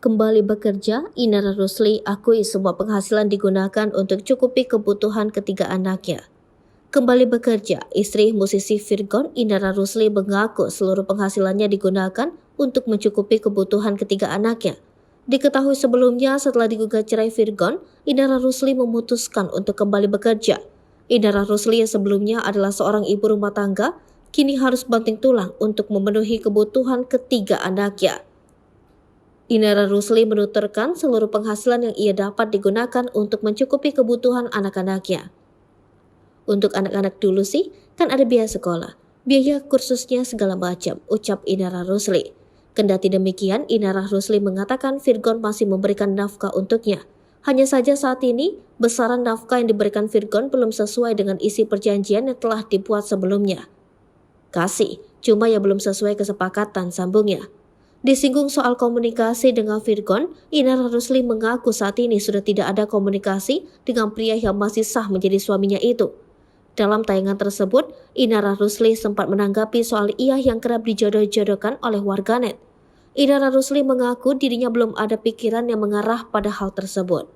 kembali bekerja, Inara Rusli akui semua penghasilan digunakan untuk cukupi kebutuhan ketiga anaknya. Kembali bekerja, istri musisi Virgon, Inara Rusli mengaku seluruh penghasilannya digunakan untuk mencukupi kebutuhan ketiga anaknya. Diketahui sebelumnya setelah digugat cerai Virgon, Inara Rusli memutuskan untuk kembali bekerja. Inara Rusli yang sebelumnya adalah seorang ibu rumah tangga, kini harus banting tulang untuk memenuhi kebutuhan ketiga anaknya. Inara Rusli menuturkan seluruh penghasilan yang ia dapat digunakan untuk mencukupi kebutuhan anak-anaknya. Untuk anak-anak dulu sih, kan ada biaya sekolah, biaya kursusnya segala macam, ucap Inara Rusli. Kendati demikian, Inara Rusli mengatakan Virgon masih memberikan nafkah untuknya. Hanya saja saat ini, besaran nafkah yang diberikan Virgon belum sesuai dengan isi perjanjian yang telah dibuat sebelumnya. Kasih, cuma yang belum sesuai kesepakatan, sambungnya. Disinggung soal komunikasi dengan Virgon, Inara Rusli mengaku saat ini sudah tidak ada komunikasi dengan pria yang masih sah menjadi suaminya itu. Dalam tayangan tersebut, Inara Rusli sempat menanggapi soal ia yang kerap dijodoh-jodohkan oleh warganet. Inara Rusli mengaku dirinya belum ada pikiran yang mengarah pada hal tersebut.